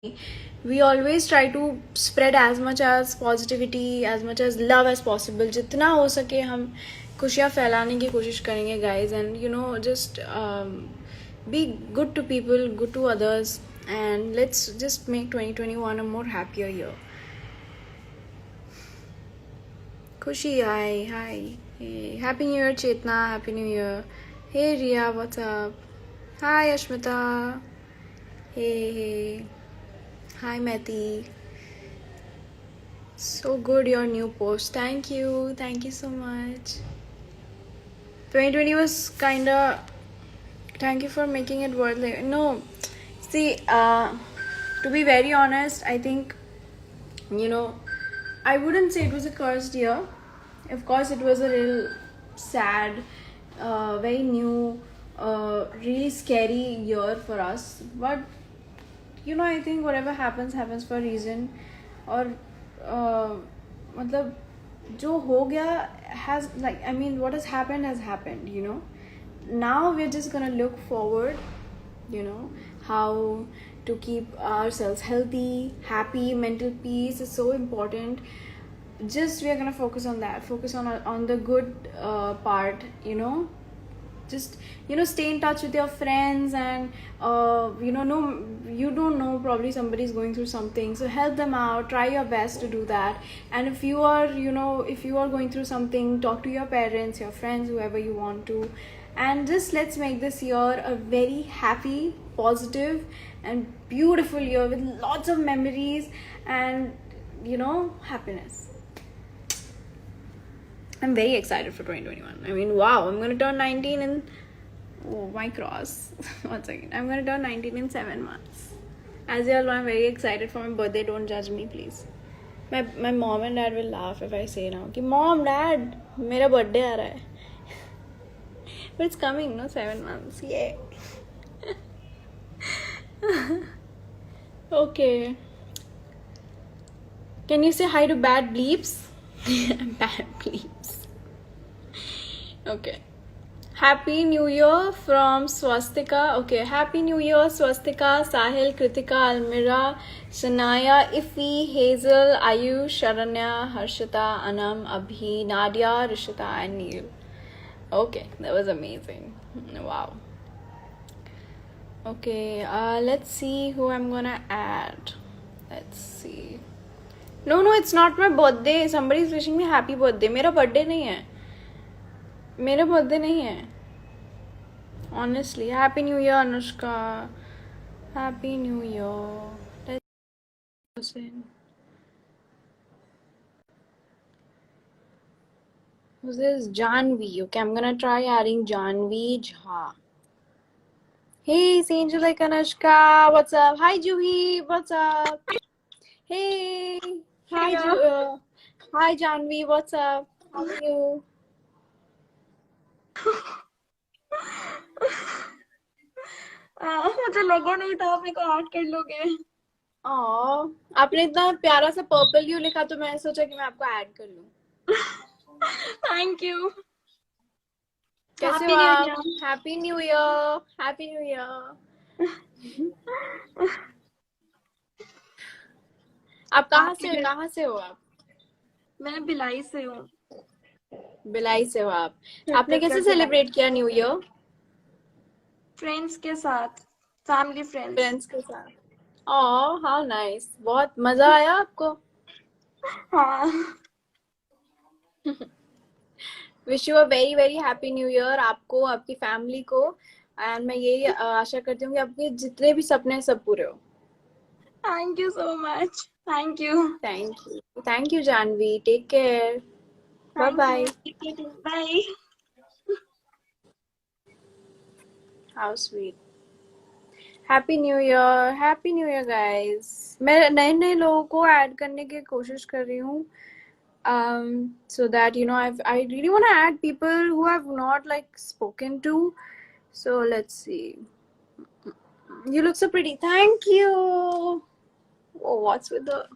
We always try to spread as much as positivity, as much as love as possible. जितना हो सके हम खुशियाँ फैलाने की कोशिश करेंगे guys, and just be good to people, good to others, and let's just make 2021 a more happier year. Khushi, hi. Hey, Happy New Year, Chetna. Happy New Year. Hey, Ria, what's up? Hi, Ashmita. Hey. Hi, Meti. So good, your new post. Thank you so much. 2020 was kinda. Thank you for making it worth it. No, see, to be very honest, I think, I wouldn't say it was a cursed year. Of course, it was a real sad, very new, really scary year for us. But I think whatever happens for a reason. और मतलब जो हो गया has, like, I mean, what has happened. Now we're just gonna look forward, how to keep ourselves healthy, happy. Mental peace is so important. Just we are gonna focus on that, focus on the good part. Just stay in touch with your friends, and no, you don't know, probably somebody's going through something, so help them out, try your best to do that. And if you are going through something, talk to your parents, your friends, whoever you want to, and just let's make this year a very happy, positive, and beautiful year with lots of memories and happiness. I'm very excited for 2021. I mean, wow, I'm going to turn 19 in... Oh, my cross. 1 second. I'm going to turn 19 in 7 months. As you all know, I'm very excited for my birthday. Don't judge me, please. My mom and dad will laugh if I say now, कि Mom, Dad, मेरा birthday आ रहा है. But it's coming, no? 7 months. Yay. Okay. Can you say hi to bad bleeps? Bad bleeps. Okay. Happy New Year from Swastika. Okay, Happy New Year, Swastika, Sahil, Kritika, Almira, Sanaya, Ifi, Hazel, Ayush, Sharanya, Harshita, Anam, Abhi, Nadia, Rishita, and Neil. Okay, that was amazing. Wow. Okay, let's see who I'm gonna add. Let's see. No, it's not my birthday. Somebody's wishing me happy birthday. मेरा birthday नहीं है. मेरा birthday नहीं है. Honestly, Happy New Year, Anushka. Happy New Year. Let's listen. Who's this? Janvi. Okay, I'm gonna try adding Janvi Jha. Hey, Angel like Anushka. What's up? Hi, Juhi. What's up? Hey. Hi, hi, Janvi. What's up? How are you? मुझे लगा नहीं था आप मेरे को add कर लोगे. आपने इतना प्यारा सा पर्पल क्यों लिखा, तो मैंने सोचा कि मैं आपको ऐड कर लूं. Thank you. कैसे हो आप? Happy new year. Happy new year. आप कहाँ से हो आप? मैं भिलाई से हूँ. भिलाई से हो आप? आपने कैसे सेलिब्रेट किया न्यू ईयर? फ्रेंड्स के साथ, फैमिली फ्रेंड्स के साथ. How nice. बहुत मजा आया आपको? हाँ. Wish you a very very happy new year, आपको, आपकी फैमिली को. एंड मैं यही आशा करती हूँ कि आपके जितने भी सपने हैं सब पूरे हो. Thank you so much. Thank you. Thank you Janvi. Take care. Bye bye. Bye. How sweet. Happy new year guys. मैं नए नए लोगों को ऐड करने की कोशिश कर रही हूँ, so that I really want to add people who have not like spoken to. So let's see. You look so pretty. Thank you. Oh, what's with the...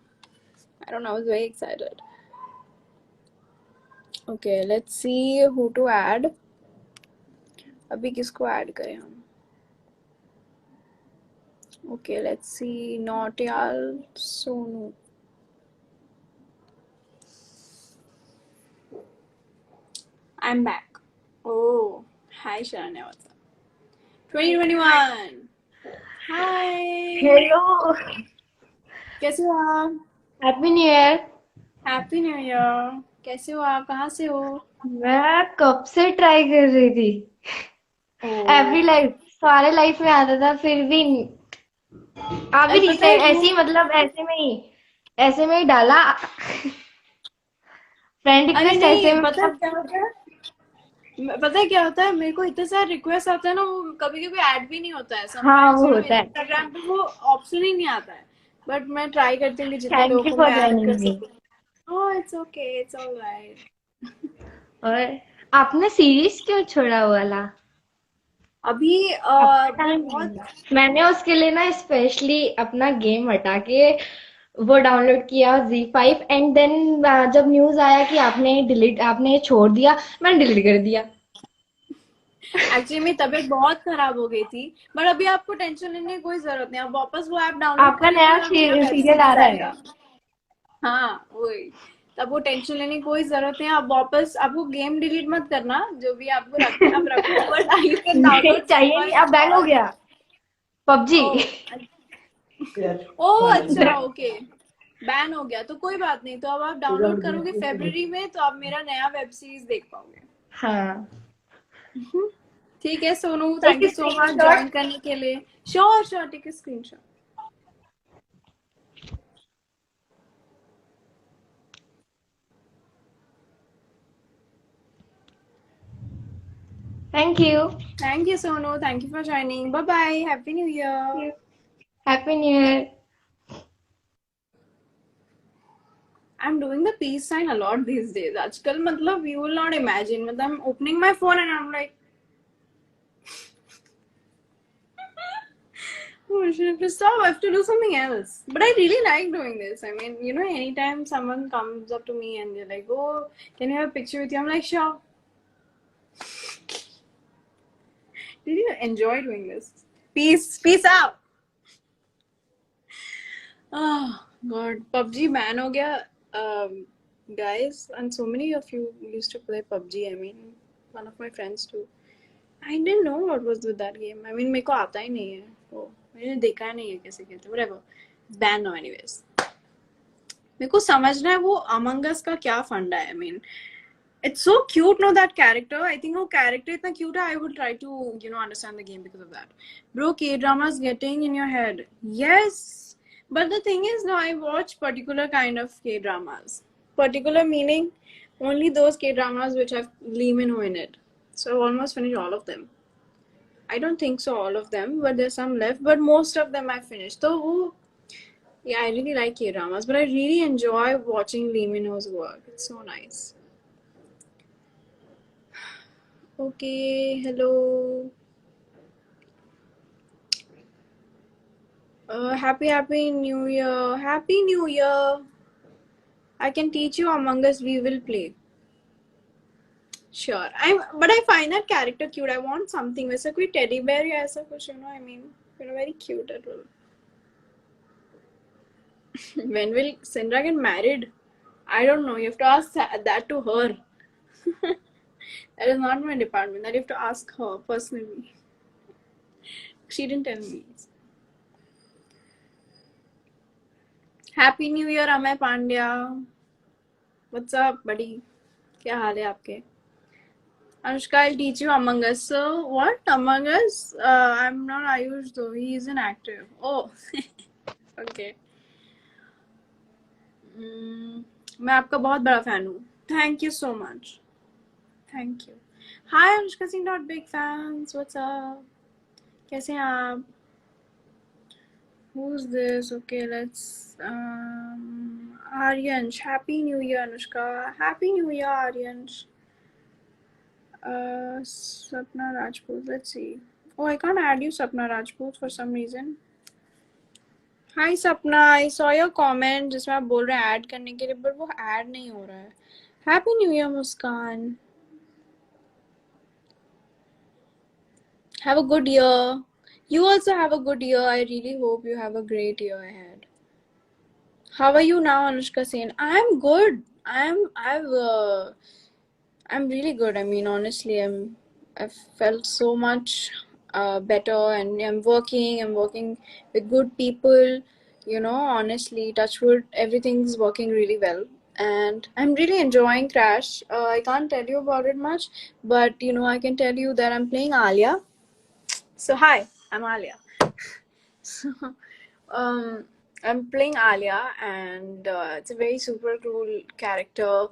I don't know, I was very excited. Okay, let's see who to add. अभी किसको add करें हम? Okay, let's see. Nautyal Sonu. I'm back. Oh, hi Sharanya, what's up? 2021. Hi. Hello. कैसे हो आप? Happy new year. Happy new year. कैसे हो आप? कहाँ से हो? मैं कब से ट्राई कर रही थी. ओह. एवरी लाइफ, सारे लाइफ में आता था फिर भी. अभी अरे पता है रिसेंट वो. ऐसे ही, मतलब ऐसे में ही डाला. फ्रेंड अरे रिक्वेस्ट ऐसे नहीं, में, पता है मतलब. क्या होता है? पता है क्या होता है, मेरे को इतने सारे रिक्वेस्ट आते हैं ना, वो कभी कभी ऐड भी नहीं होता है. हाँ, समटाइम्स वो यू नो होता है. इंस्टाग्राम पे वो ऑप्शन ही नहीं आता है. बट मैं ट्राई करती हूँ कि जितने थैंक लोगों यू को फॉर मैं ऐड ज्वाइनिंग कर मी. सकूँ. ओह, इट्स ओके, इट्स ऑलराइट. और आपने सीरीज क्यों छोड़ा वो वाला. अभी अपना वो टाइम नहीं बहुत. है. मैंने उसके लिए ना स्पेशली अपना गेम हटा के वो डाउनलोड किया Z5, एंड देन जब न्यूज आया कि आपने छोड़ दिया, मैंने डिलीट कर दिया. एक्चुअली मेरी तबीयत बहुत खराब हो गई थी. बट अभी आपको टेंशन लेने की कोई जरूरत नहीं. आप वापस वो ऐप डाउनलोड आपका करेंगे नया और मेरा वेब सीरियल आ सीरीज रहा है. आएगा. हाँ वही. तब वो टेंशन लेने की कोई जरूरत नहीं. आप वापस, आपको गेम डिलीट मत करना. जो भी आपको रखना है आप रखो, बट आई कैन नहीं डाउनलोड चाहिए, नहीं, अब बैन हो और. गया पबजी. ओ. ओ अच्छा, ओके. बैन हो गया तो कोई बात नहीं. तो अब आप डाउनलोड करोगे फरवरी में, तो आप मेरा नया वेब सीरीज देख पाओगे. हाँ. ठीक है सोनू, एक thank you so much screenshot. Join करने के लिए. Sure sure, take a screenshot. Thank you. Thank you, Sonu. Thank you for joining. Bye bye. Happy New Year. Happy new year. I'm doing the peace sign a lot these days. आजकल मतलब you will not imagine. मतलब I'm opening my phone and I'm like, oh shit, stop. I have to do something else. But I really like doing this. I mean, you know, anytime someone comes up to me and they're like, oh, can you have a picture with you? I'm like, sure. Did you enjoy doing this? Peace. Peace out. Oh God, PUBG ban हो गया. Guys, and so many of you used to play PUBG. I mean, one of my friends too. I didn't know what was with that game. I mean, मेरे को आता ही नहीं है. वो मैंने देखा ही नहीं है कैसे खेलते. Whatever. It's banned now anyways. मेरे को समझना है वो Among Us का क्या फंडा है. I mean, it's so cute, no, that character. I think वो character इतना cute है. I would try to, you know, understand the game because of that. Bro, K-drama is getting in your head. Yes. But the thing is, now I watch particular kind of K-dramas. Particular meaning only those K-dramas which have Lee Min-ho in it. So I've almost finished all of them. I don't think so all of them, but there's some left. But most of them I finished. So yeah, I really like K-dramas, but I really enjoy watching Lee Min-ho's work. It's so nice. Okay, hello. Happy New Year. Happy New Year. I can teach you Among Us. We will play. Sure. But I find that character cute. I want something. वैसा कोई teddy bear या ऐसा कुछ, you know. I mean, you're very cute at all. When will Sindra get married? I don't know. You have to ask that to her. That is not my department. That you have to ask her personally. She didn't tell me. Happy New Year, Amay Pandya. What's up, buddy? क्या हाल है आपके? Anushka, I'll teach you Among Us. So, what? Among Us? I'm not Ayush though. He is an actor. Oh, okay. मैं आपका बहुत बड़ा fan हूँ. Thank you so much. Thank you. Hi, Anushka Singh. Not big fans. What's up? कैसे हैं आप? Who's this? Okay, let's. Aryansh. Happy New Year, Anushka. Happy New Year, Aryansh. Sapna Rajput. Let's see. Oh, I can't add you, Sapna Rajput, for some reason. Hi, Sapna. I saw your comment जिसमें आप बोल रहे हैं add करने के लिए, but वो add नहीं हो रहा है. Happy New Year, Muskan. Have a good year. You also have a good year. I really hope you have a great year ahead. How are you now, Anushka Sen? I'm good. I'm really good. I mean, honestly, I've felt so much better, and I'm working with good people. You know, honestly, touch wood, everything's working really well, and I'm really enjoying Crash. I can't tell you about it much, but you know, I can tell you that I'm playing Alia. So hi, I'm Alia. So, um, I'm playing Alia, and it's a very super cool character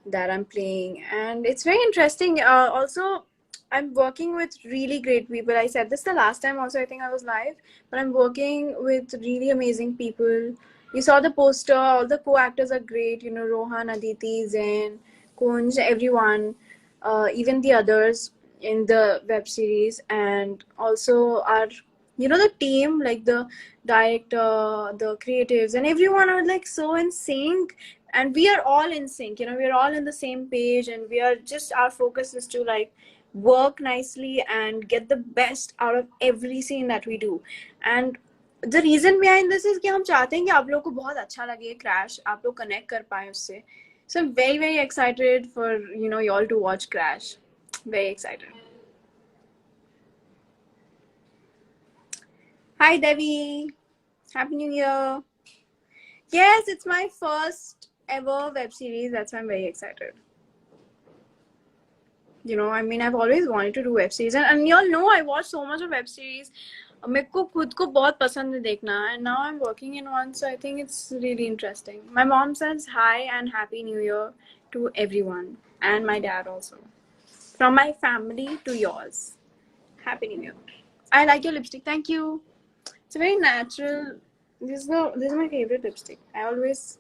that I'm playing, and it's very interesting. Also, I'm working with really great people. I said this the last time, also, I think I was live, but I'm working with really amazing people. You saw the poster, all the co actors are great, you know, Rohan, Aditi, Zain, Kunj, everyone, even the others in the web series, and also our, you know, the team, like the director, the creatives, and everyone are like so in sync, and we are all in sync, you know, we're all in the same page, and we are just, our focus is to like work nicely and get the best out of every scene that we do. And the reason behind this is कि हम चाहते हैं कि आप लोगों को बहुत अच्छा लगे क्रैश, आप लोग कनेक्ट कर पाए उससे. So I'm very very excited for, you know, y'all to watch Crash. Very excited. Hi Devi, happy new year. Yes, it's my first ever web series, that's why I'm very excited. You know, I mean, I've always wanted to do web series, and y'all know I watch so much of web series. मेरे को खुद को बहुत पसंद है देखना, and now I'm working in one, so I think it's really interesting. My mom says hi and happy new year to everyone, and my dad also. From my family to yours, happy new year. I like your lipstick, thank you. It's a very natural. This is my favorite lipstick. I always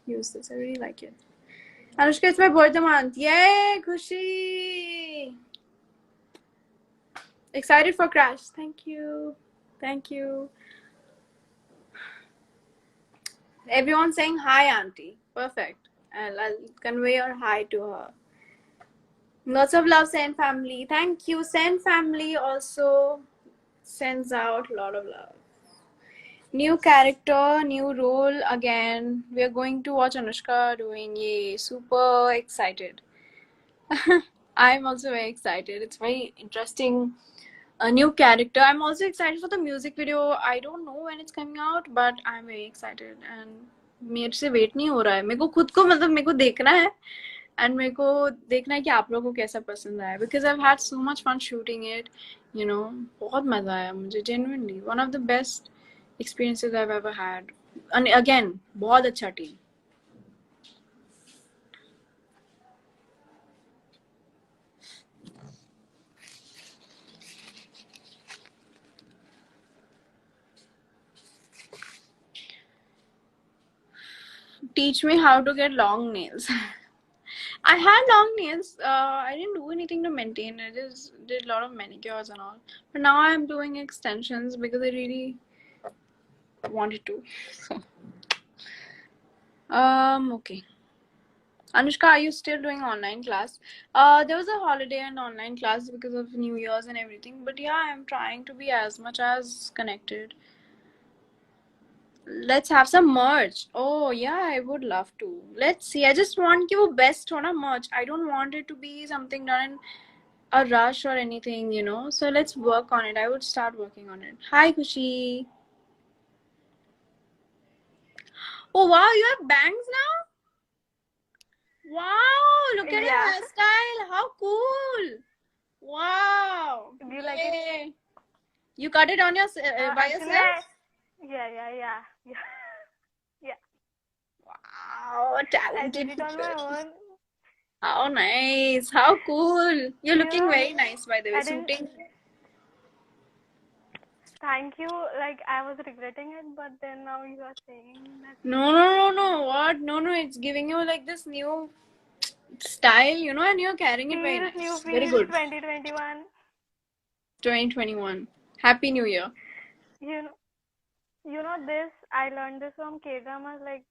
use this. I really like it. Anushka, it's my birthday month. Yay, Khushi! Excited for Crash. Thank you. Thank you. Everyone saying hi, Auntie. Perfect. I'll convey your hi to her. Lots of love, Sen family. Thank you. Sen family also sends out a lot of love. New character, new role again. We are going to watch Anushka doing a super excited. I'm also very excited. It's very interesting. A new character. I'm also excited for the music video. I don't know when it's coming out, but I'm very excited. And मेरे से wait नहीं हो रहा है. मेरे को खुद को मतलब मेरे को देखना है, and मेरे को देखना है कि आप लोगों को कैसा पसंद आया. Because I've had so much fun shooting it. You know, बहुत मजा आया मुझे. Genuinely, one of the best experiences I've ever had. And again, बहुत अच्छा team. Teach me how to get long nails. I had long nails. I didn't do anything to maintain. I just did a lot of manicures and all. But now I'm doing extensions because I really wanted to. So, okay. Anushka, are you still doing online class? There was a holiday and online class because of New Year's and everything. But yeah, I'm trying to be as much as connected. Let's have some merch. Oh yeah, I would love to. Let's see. I just want you best on a merch. I don't want it to be something done in a rush or anything, you know. So let's work on it. I would start working on it. Hi Kushi. Oh wow, you have bangs now? Wow, look at your hairstyle. How cool. Wow. Do you like it? Yay. You cut it on your by Actually, yourself? yeah. Wow, I talented. did it on my own. How nice. How cool. You're looking know, very nice, by the way. I didn't- Suiting. Thank you. Like, I was regretting it, but then now you are saying that. No. What? No. It's giving you like this new style, you know, and you're carrying it very Feels nice. new, Very feels good. 2021. 2021. Happy New Year. You know this, I learned this from K-dramas. Like,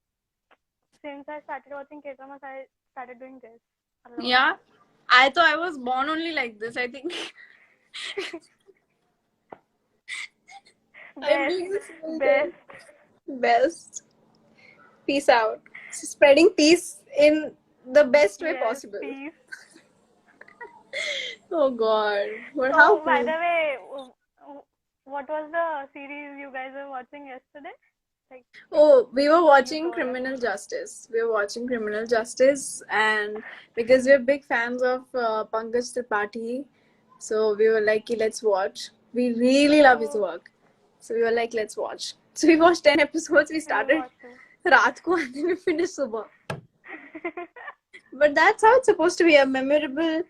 since I started watching K-dramas, I started doing this a lot. Yeah. I thought I was born only like this, I think. I'm Best, doing this whole thing. best. Best. Peace out. Spreading peace in the best way Yes, possible. peace. Oh God. But how So, by cool. the way, what was the series you guys were watching yesterday? Like, Oh, we were watching told us. Criminal Justice. We were watching Criminal Justice, and because we're big fans of Pankaj Tripathi, so we were like, "Okay, let's watch." We really love his Oh, work, so we were like, "Let's watch." So we watched 10 episodes. We we will started watch too. रात को and then we finished सुबह. But that's how it's supposed to be, a memorable,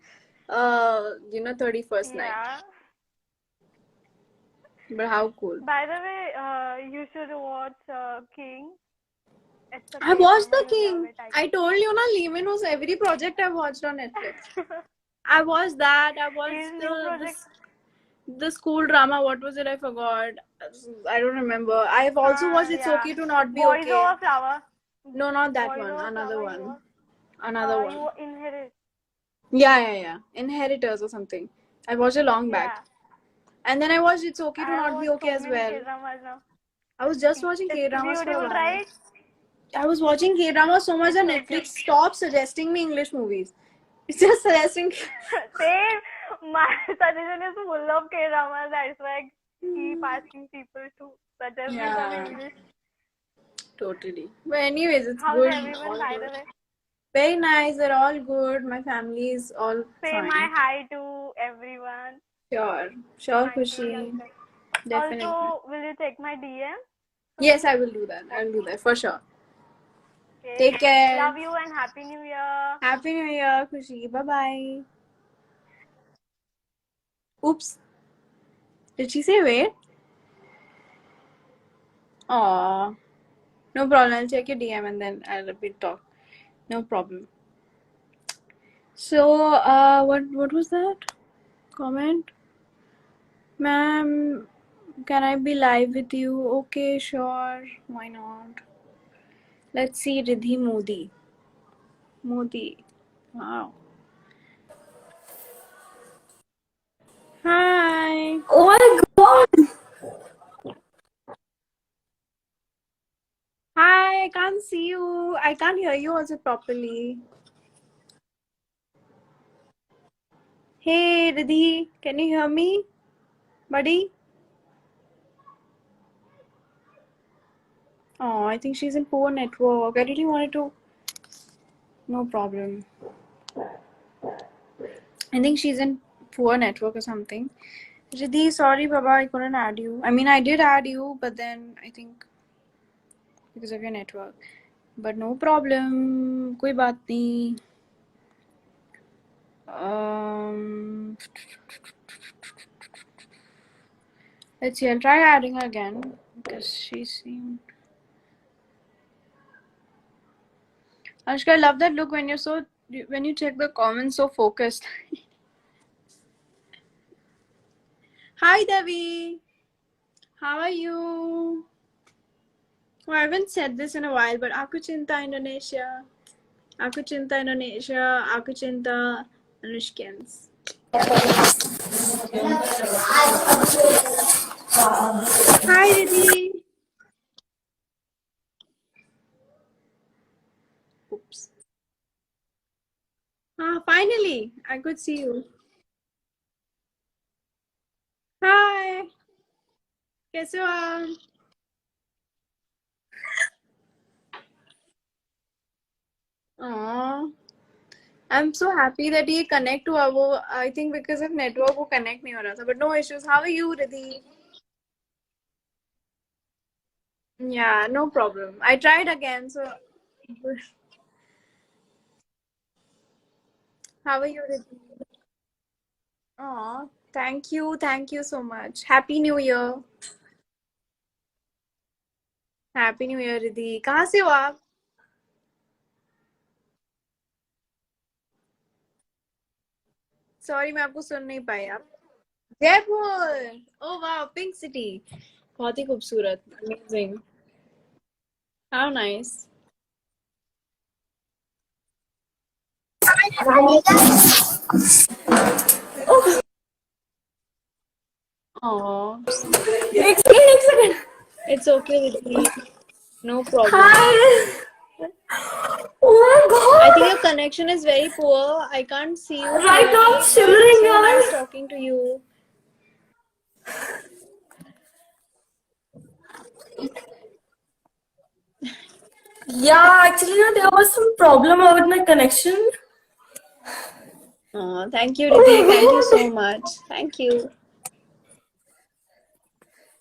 31st night. Yeah. But how cool. By the way, you should watch King. It's a I watched K-drama, The you love King. it, I I guess. told you, na, Lehman was every project I watched on Netflix. I watched that. I His watched new project. the school drama. What was it? I forgot. I don't remember. I've also watched It's Yeah. Okay to Not Be Boys Okay. Over Flower. No, not that Boys one. Over Another Flower. one. Another one. You inherit. Yeah. Inheritors or something. I watched it long Yeah. back. And then I watched It's Okay to I have Not Be watched Okay so as many well. K-dramas now. I was just watching It's K-dramas for a beautiful, while. right? I was watching K-dramas so much that It's Netflix stopped suggesting me English movies. It's just suggesting. Same. My suggestion is full of K-dramas. That's why I keep asking people to suggest me some Yeah, English. totally. But anyways, it's How's good. everyone, All by good. the way? Very nice. They're all good. My family is all Say fine. my hi to everyone. Sure, Hi to Khushi. Uncle. Definitely. Also, will you take my DM? Yes, I will do that. I'll do that for sure. Okay. Take care. Love you and Happy New Year. Happy New Year, Khushi. Bye bye. Oops. Did she say wait? Aw. No problem. I'll check your DM and then I'll repeat talk. No problem. So, what was that? Comment? Ma'am, can I be live with you? Okay, sure. Why not? Let's see Riddhi Modi. Modi. Wow. Hi. Oh my god! Hi, I can't see you. I can't hear you also properly. Hey, Riddhi, can you hear me? Buddy? Oh, I think she's in poor network. I really wanted to. No problem. I think she's in poor network or something. Riddhi, sorry, Baba, I couldn't add you. I mean, I did add you, but then I think because of your network. But no problem. कोई बात नहीं. Let's see. I'll try adding her again because she seemed. Anushka, I love that look when when you check the comments so focused. Hi, Devi. How are you? Oh, I haven't said this in a while, but Aku Cinta Indonesia. Aku Cinta Indonesia. Aku Cinta Anushkans. Hi, Riddhi. Oops. Finally, I could see you. Hi. कैसे हो आप? Aww. I'm so happy that ये connect हुआ वो. I think because of network वो connect नहीं हो रहा था. But no issues. How are you, Riddhi? Yeah, no problem. I tried again, so. How are you, Riddhi? Aw, thank you so much. Happy New Year. Happy New Year, Riddhi. कहाँ से हो आप? Sorry, मैं आपको सुन नहीं पाई आप. Jaipur. Oh wow, Pink City. बहुत ही खूबसूरत. Amazing. How nice. Oh, एक second it's okay with me. No problem. Hi oh my I god think your connection is very poor. I can't see you right now I'm clearly, but shivering so yaar nice talking to you. yeah actually no, there was some problem with my connection Oh, thank you, oh Riddhi. my Thank you so god much. Thank you.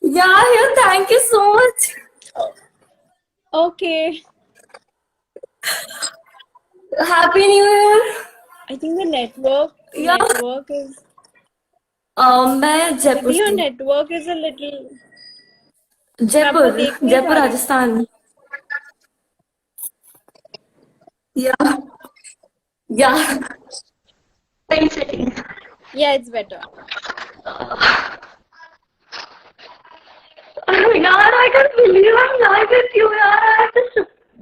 yeah thank you so much Okay. happy new year I think the network yeah network is मैं Jaipur Riddhi, your से network is a little. मैं आपको जयपुर देख नहीं जयपुर पा रही हूँ. Rajasthan yeah yeah wait a second Yeah, it's better. यार I can't believe I'm live with you यार I just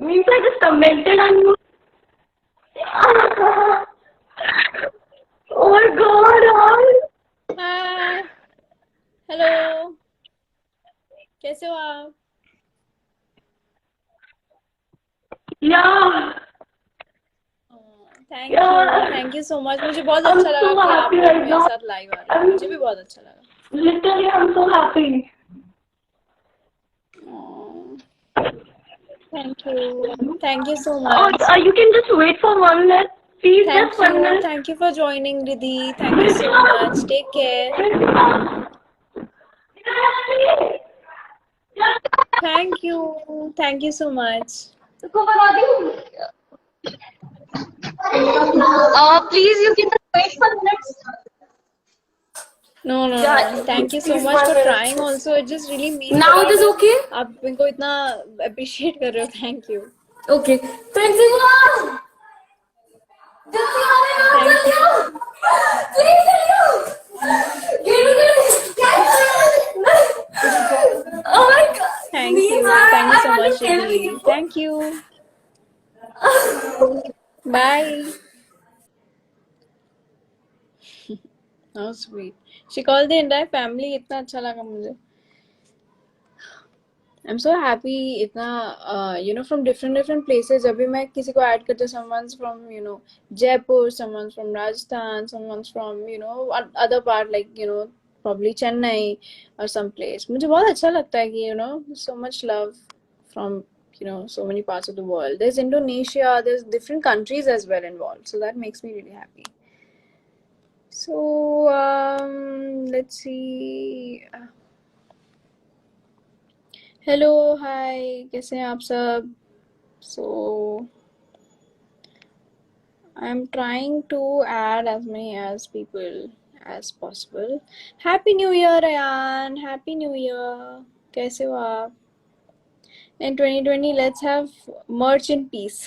means I just commented on you oh my god यार Hi. Hello. कैसे हो आप? yeah thank you. yeah thank you so much. मुझे बहुत I'm अच्छा लगा so कि आप happy लोग right मेरे now साथ लाइव आ रहे हो. I'm मुझे भी बहुत अच्छा लगा. literally I'm so happy Oh, thank you so oh much. you can just wait for 1 minute please just Thank 1 you. minute Thank you for joining, Riddhi. Thank you so much. Take care. Thank you. Thank you so much. Please you can just wait for minutes No, no, yeah no. Thank you so please much 1 for minute trying also. It just really means a now it lot is और okay आप मेरे को इतना appreciate कर रहे हो. Thank you. okay thank you जल्दी आओ यार Thank जल्दी you. आओ प्लीज जल्दी आओ oh my god Thank please you. Thank you I so want to much, tell Riddhi. you Thank you. Bye. How sweet. She called the entire family. इतना अच्छा लगा मुझे. I'm so happy इतना from different places. जब भी मैं किसी को add करती हूँ, someone's from Jaipur, someone's from Rajasthan, someone's from other part like probably Chennai or some place. मुझे बहुत अच्छा लगता है कि so much love from so many parts of the world. There's Indonesia, there's different countries as well involved, so that makes me really happy. So let's see. Hello, hi, कैसे हैं आप सब? So I'm trying to add as many as people as possible. Happy New Year, Ayan. Happy New Year. कैसे हो आप? In 2020, let's have merch in peace.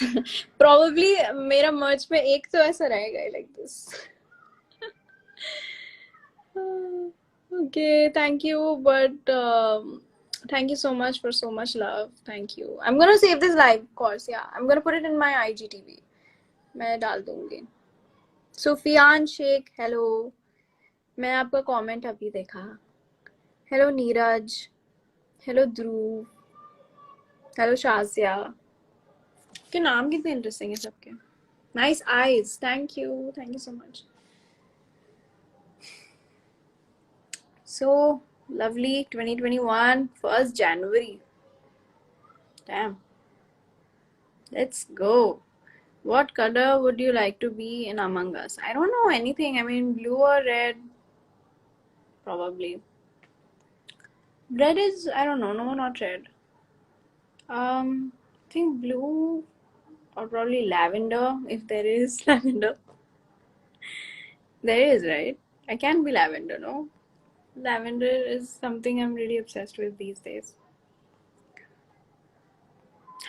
Probably मेरा merch में एक तो ऐसा रहेगा like this. Okay, thank you, but thank you so much for so much love. Thank you. I'm gonna save this live, of course. Yeah, I'm gonna put it in my IGTV. मैं डाल दूंगी. Sufiyan Sheikh, hello. मैं आपका comment अभी देखा. Hello Neeraj. Hello ध्रुव. Hello Shazia. के नाम कितने इंटरेस्टिंग है सबके. Nice eyes. Thank you so much. So lovely 2021 1st January. Damn. Let's go. What color would you like to be in Among Us? I don't know anything. I mean, blue or red? Probably. Red is, I don't know. No, not red. I think blue or probably lavender, if there is lavender. There is, right? I can be lavender, no? Lavender is something I'm really obsessed with these days.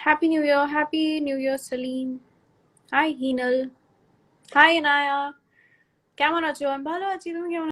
Happy New Year. Happy New Year, Salim. Hi, Hinal. Hi, Anaya. কেমন আছো? আমি ভালো আছি, তুমি কেমন